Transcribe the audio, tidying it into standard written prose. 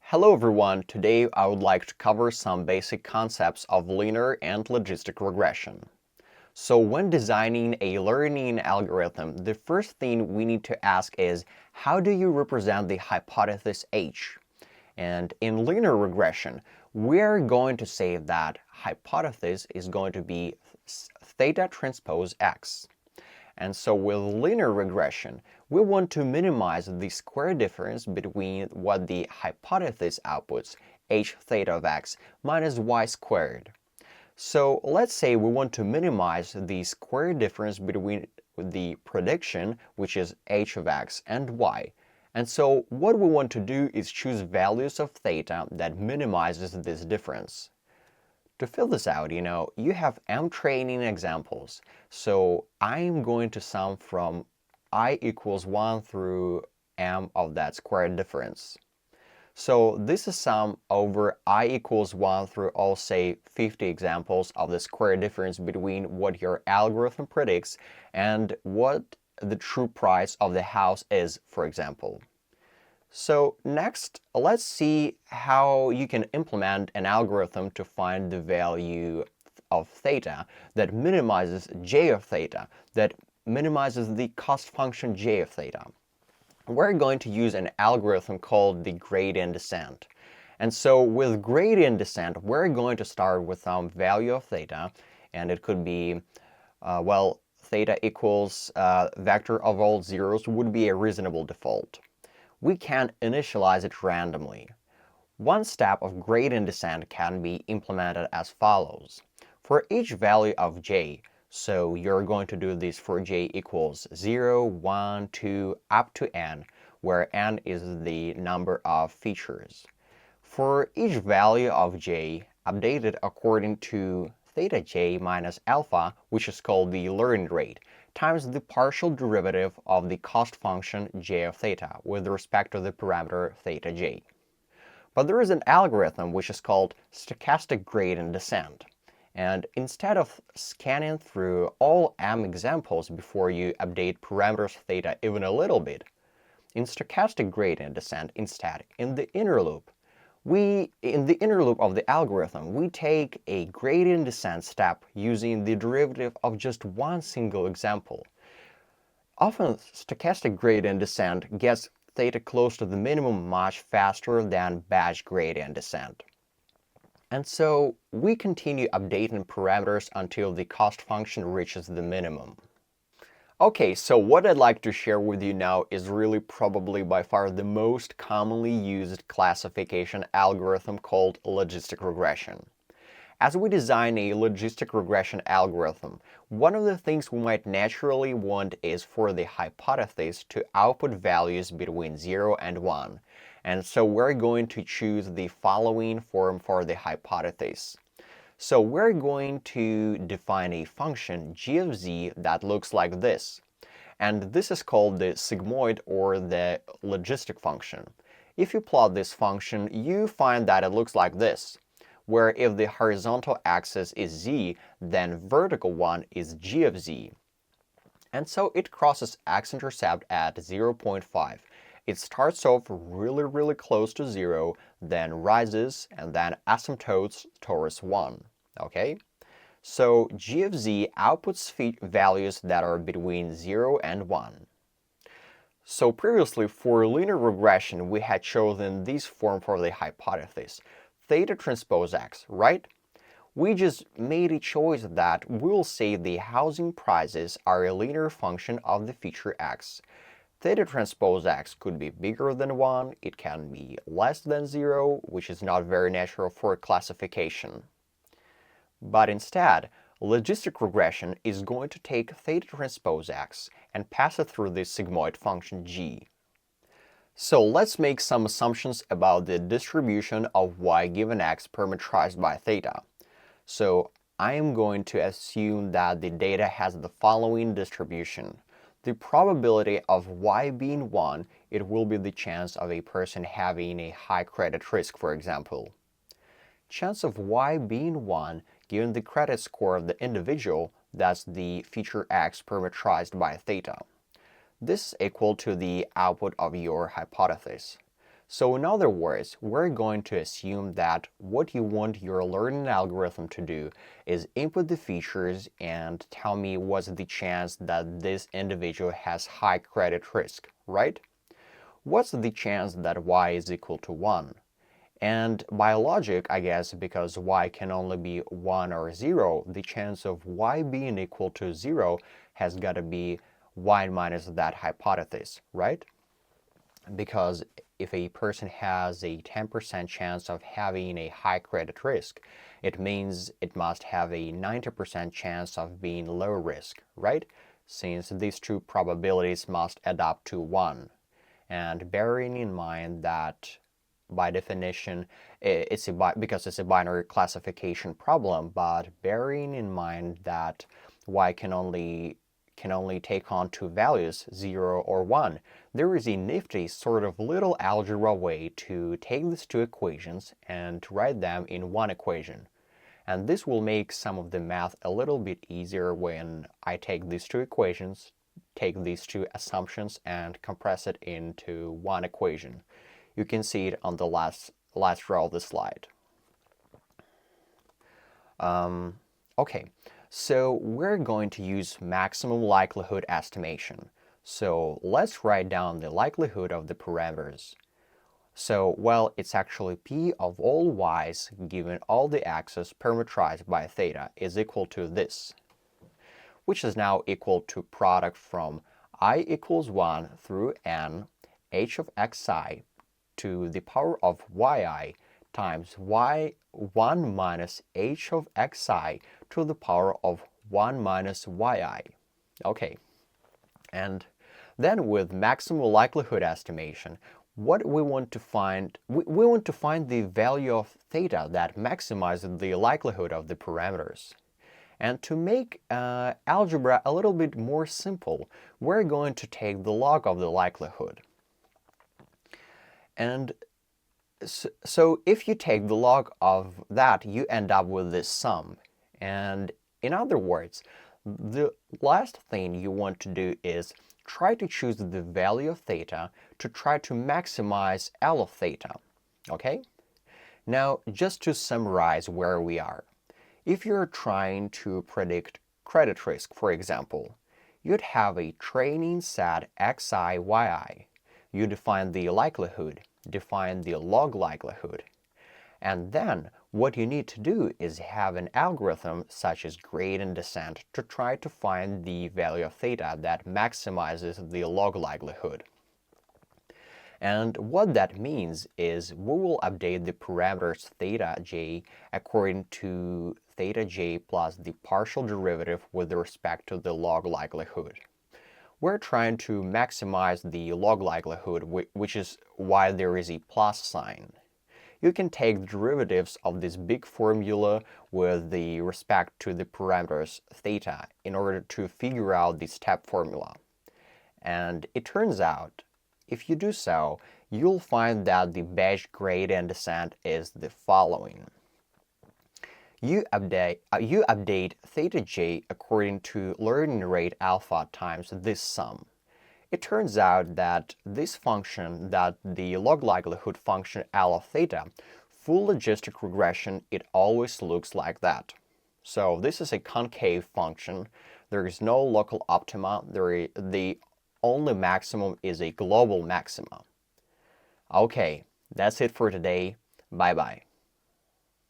Hello everyone, today I would like to cover some basic concepts of linear and logistic regression. So when designing a learning algorithm, the first thing we need to ask is, how do you represent the hypothesis H? And in linear regression, we're going to say that hypothesis is going to be theta transpose x. And so with linear regression, we want to minimize the square difference between what the hypothesis outputs, h theta of x, minus y squared. So let's say we want to minimize the square difference between the prediction, which is h of x, and y. And so what we want to do is choose values of theta that minimizes this difference. To fill this out, you have m training examples. So I'm going to sum from I equals 1 through m of that square difference. So this is sum over I equals 1 through all, say, 50 examples of the square difference between what your algorithm predicts and what the true price of the house is, for example. So next, let's see how you can implement an algorithm to find the value of theta that minimizes j of theta, that minimizes the cost function j of theta. We're going to use an algorithm called the gradient descent. And so with gradient descent, we're going to start with some value of theta, and it could be, theta equals vector of all zeros would be a reasonable default. We can initialize it randomly. One step of gradient descent can be implemented as follows. For each value of j, so you're going to do this for j equals 0, 1, 2, up to n, where n is the number of features. For each value of j, updated according to theta j minus alpha, which is called the learning rate, times the partial derivative of the cost function j of theta with respect to the parameter theta j. But there is an algorithm which is called stochastic gradient descent. And instead of scanning through all m examples before you update parameters theta even a little bit, in stochastic gradient descent instead, in the inner loop of the algorithm, we take a gradient descent step using the derivative of just one single example. Often, stochastic gradient descent gets theta close to the minimum much faster than batch gradient descent. And so we continue updating parameters until the cost function reaches the minimum. Okay, so what I'd like to share with you now is really probably by far the most commonly used classification algorithm called logistic regression. As we design a logistic regression algorithm, one of the things we might naturally want is for the hypothesis to output values between 0 and 1. And so we're going to choose the following form for the hypothesis. So we're going to define a function g of z that looks like this. And this is called the sigmoid or the logistic function. If you plot this function, you find that it looks like this, where if the horizontal axis is z, then vertical one is g of z. And so it crosses x-intercept at 0.5. It starts off really close to 0, then rises, and then asymptotes towards 1. Okay? So g of z outputs values that are between 0 and 1. So previously, for linear regression, we had chosen this form for the hypothesis, theta transpose x, right? We just made a choice that we'll say the housing prices are a linear function of the feature x. Theta transpose x could be bigger than 1, it can be less than 0, which is not very natural for classification. But instead, logistic regression is going to take theta transpose x and pass it through this sigmoid function g. So let's make some assumptions about the distribution of y given x parameterized by theta. So I am going to assume that the data has the following distribution. The probability of y being 1, it will be the chance of a person having a high credit risk, for example. Chance of y being 1, given the credit score of the individual, that's the feature x parameterized by theta. This is equal to the output of your hypothesis. So in other words, we're going to assume that what you want your learning algorithm to do is input the features and tell me what's the chance that this individual has high credit risk, right? What's the chance that y is equal to 1? And by logic, I guess, because y can only be 1 or 0, the chance of y being equal to 0 has got to be y minus that hypothesis, right? Because if a person has a 10% chance of having a high credit risk, it means it must have a 90% chance of being low risk, right? Since these two probabilities must add up to 1. And bearing in mind that by definition, because it's a binary classification problem, but bearing in mind that y can only take on two values, 0 or 1, there is a nifty sort of little algebra way to take these two equations and to write them in one equation. And this will make some of the math a little bit easier when I take these two equations, take these two assumptions, and compress it into one equation. You can see it on the last row of the slide. Okay, so we're going to use maximum likelihood estimation. So let's write down the likelihood of the parameters. So, well, it's actually p of all y's given all the x's parameterized by theta is equal to this, which is now equal to product from I equals 1 through n h of xi to the power of yi times y1 minus h of xi to the power of 1 minus yi. Okay, and then with maximal likelihood estimation, what we want to find, we want to find the value of theta that maximizes the likelihood of the parameters. And to make algebra a little bit more simple, we're going to take the log of the likelihood. And so if you take the log of that, you end up with this sum. And in other words, the last thing you want to do is try to choose the value of theta to try to maximize L of theta. Okay? Now, just to summarize where we are. If you're trying to predict credit risk, for example, you'd have a training set xi, yi. You define the likelihood, define the log likelihood. And then what you need to do is have an algorithm such as gradient descent to try to find the value of theta that maximizes the log likelihood. And what that means is we will update the parameters theta j according to theta j plus the partial derivative with respect to the log likelihood. We're trying to maximize the log likelihood, which is why there is a plus sign. You can take the derivatives of this big formula with the respect to the parameters theta in order to figure out the step formula. And it turns out, if you do so, you'll find that the Bayes gradient descent is the following. You update theta j according to learning rate alpha times this sum. It turns out that this function, that the log likelihood function L of theta, full logistic regression, it always looks like that. So this is a concave function. There is no local optima. The only maximum is a global maxima. Okay, that's it for today. Bye-bye.